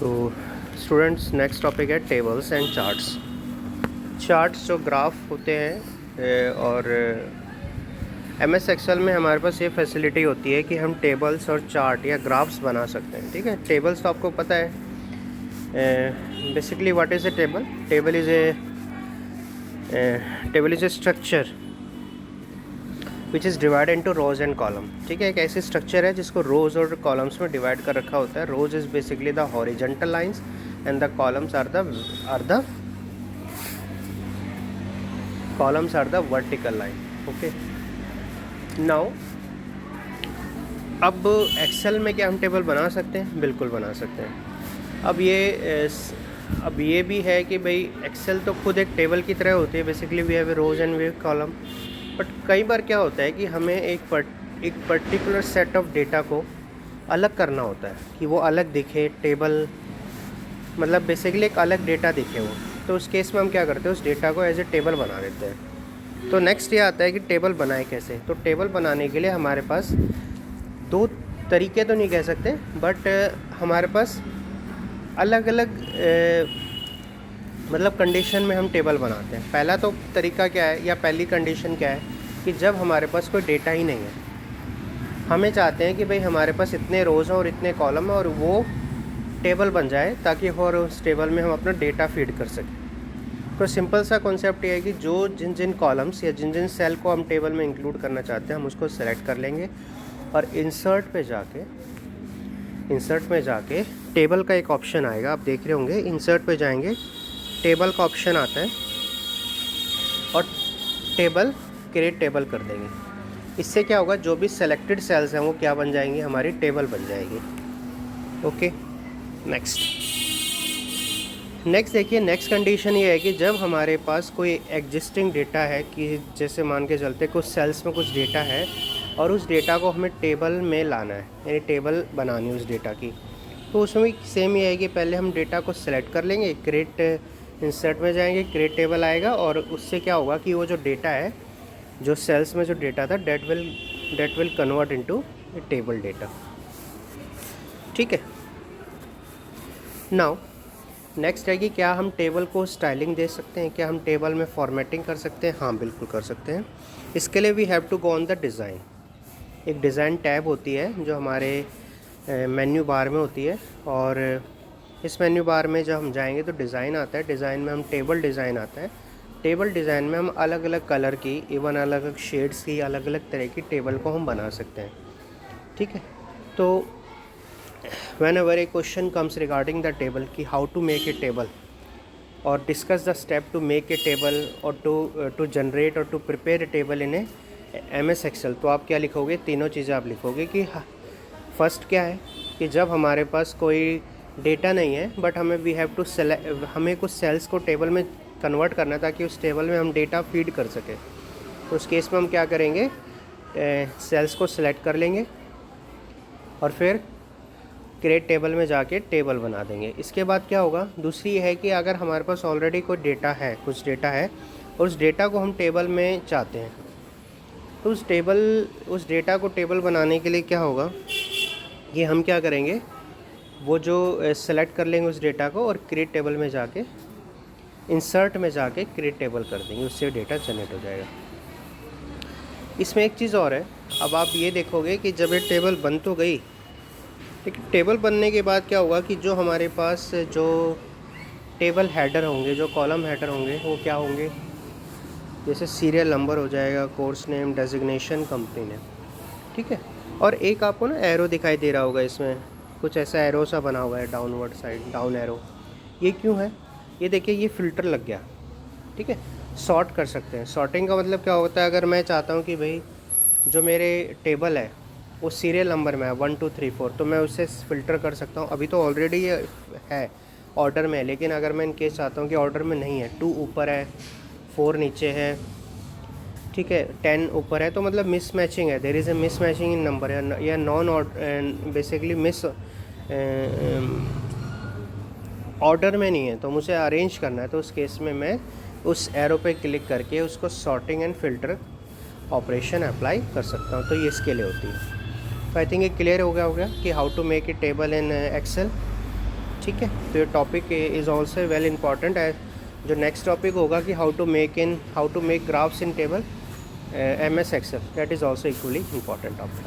So students, next topic है tables and charts. Charts जो graph होते हैं और एमएस एक्सेल में हमारे पास ये फैसिलिटी होती है कि हम टेबल्स और चार्ट या ग्राफ्स बना सकते हैं। ठीक है, टेबल्स तो आपको पता है, basically what is a table. Table is a structure which is divide into rose and column. ठीक है, एक ऐसी स्ट्रक्चर है जिसको रोज और कॉलम्स में डिवाइड कर रखा होता है। Rows is basically the horizontal lines and the columns are the vertical line. Okay, now अब एक्सेल में क्या हम टेबल बना सकते हैं? बिल्कुल बना सकते हैं। अब ये भी है कि भाई एक्सेल तो खुद एक टेबल की तरह होती है। Basically we have a rows and we have column. But कई बार क्या होता है कि हमें एक पर्टिकुलर सेट ऑफ डेटा को अलग करना होता है कि वो अलग दिखे, टेबल मतलब बेसिकली एक अलग डेटा दिखे वो। तो उस केस में हम क्या करते हैं, उस डेटा को एज ए टेबल बना देते हैं। तो नेक्स्ट ये आता है कि टेबल बनाए कैसे। तो टेबल बनाने के लिए हमारे पास दो तरीके तो नहीं कह सकते, बट हमारे पास अलग अलग मतलब कंडीशन में हम टेबल बनाते हैं। पहला तो तरीका क्या है या पहली कंडीशन क्या है कि जब हमारे पास कोई डेटा ही नहीं है, हमें चाहते हैं कि भाई हमारे पास इतने रोज़ हैं और इतने कॉलम हैं और वो टेबल बन जाए ताकि और उस टेबल में हम अपना डेटा फीड कर सकें। तो सिंपल सा कॉन्सेप्ट ये है कि जो जिन कॉलम्स या जिन सेल को हम टेबल में इंक्लूड करना चाहते हैं हम उसको सेलेक्ट कर लेंगे और इंसर्ट में जाके टेबल का एक ऑप्शन आएगा, आप देख रहे होंगे। इंसर्ट पे जाएंगे, टेबल का ऑप्शन आता है और टेबल क्रिएट टेबल कर देंगे। इससे क्या होगा, जो भी सेलेक्टेड सेल्स हैं वो क्या बन जाएंगी, हमारी टेबल बन जाएगी। ओके, नेक्स्ट देखिए, नेक्स्ट कंडीशन ये है कि जब हमारे पास कोई एग्जिस्टिंग डेटा है कि जैसे मान के चलते कुछ सेल्स में कुछ डेटा है और उस डेटा को हमें टेबल में लाना है, यानी टेबल बनानी है उस डेटा की। तो उसमें सेम ये है कि पहले हम डेटा को सेलेक्ट कर लेंगे, क्रिएट इंसर्ट में जाएंगे, क्रिएट टेबल आएगा और उससे क्या होगा कि वो जो डेटा है, जो सेल्स में जो डेटा था that will convert into a table data. ठीक है, नाउ नेक्स्ट है कि क्या हम टेबल को स्टाइलिंग दे सकते हैं, क्या हम टेबल में फॉर्मेटिंग कर सकते हैं? हाँ, बिल्कुल कर सकते हैं। इसके लिए we have to go on the design. एक डिज़ाइन टैब होती है जो हमारे मेन्यू बार में होती है और इस मेन्यू बार में जब हम जाएंगे तो डिज़ाइन आता है। डिज़ाइन में हम टेबल डिज़ाइन आता है। टेबल डिज़ाइन में हम अलग अलग कलर की, इवन अलग अलग शेड्स की, अलग अलग तरह की टेबल को हम बना सकते हैं। ठीक है, तो whenever a question comes regarding the table कि how to make a table or discuss the step to make a table or to generate or to prepare a table in a MS Excel, तो आप क्या लिखोगे? तीनों चीज़ें आप लिखोगे कि फर्स्ट क्या है कि जब हमारे पास कोई डेटा नहीं है बट हमें कुछ सेल्स को टेबल में कन्वर्ट करना है ताकि उस टेबल में हम डेटा फीड कर सकें। तो उस केस में हम क्या करेंगे, सेल्स को सिलेक्ट कर लेंगे और फिर क्रिएट टेबल में जाके टेबल बना देंगे। इसके बाद क्या होगा, दूसरी है कि अगर हमारे पास ऑलरेडी कोई डेटा है, कुछ डेटा है और उस डेटा को हम टेबल में चाहते हैं, तो उस डेटा को टेबल बनाने के लिए क्या होगा, ये हम क्या करेंगे, वो जो सेलेक्ट कर लेंगे उस डेटा को और क्रिएट टेबल में जाके इंसर्ट में जाके क्रिएट टेबल कर देंगे, उससे डेटा जनरेट हो जाएगा। इसमें एक चीज़ और है, अब आप ये देखोगे कि जब ये टेबल बन तो गई, लेकिन टेबल बनने के बाद क्या होगा कि जो हमारे पास जो टेबल हेडर होंगे, जो कॉलम हेडर होंगे, वो क्या होंगे, जैसे सीरियल नंबर हो जाएगा, course name, designation, company name. ठीक है, और एक आपको ना एरो दिखाई दे रहा होगा, इसमें कुछ ऐसा एरो सा बना हुआ है, डाउनवर्ड साइड डाउन एरो। ये क्यों है? ये देखिए, ये फ़िल्टर लग गया। ठीक है, सॉर्ट कर सकते हैं। सॉर्टिंग का मतलब क्या होता है, अगर मैं चाहता हूँ कि भाई जो मेरे टेबल है वो सीरियल नंबर में है 1 2 3 4, तो मैं उससे फ़िल्टर कर सकता हूँ। अभी तो ऑलरेडी ये है ऑर्डर में है, लेकिन अगर मैं इन केस चाहता हूँ कि ऑर्डर में नहीं है, 2 ऊपर है, 4 नीचे है, ठीक है, 10 ऊपर है, तो मतलब मिस मैचिंग है, there is a mismatching in number या नॉन बेसिकली मिस ऑर्डर में नहीं है, तो मुझे अरेंज करना है। तो उस केस में मैं उस एरो पे क्लिक करके उसको sorting and filter operation apply कर सकता हूँ। तो ये इसके लिए होती है। तो आई थिंक ये क्लियर हो गया कि how to make a table in Excel. ठीक है, तो ये topic is also well important है। जो नेक्स्ट टॉपिक होगा कि how to make graphs in table MS Excel, that is also equally important topic.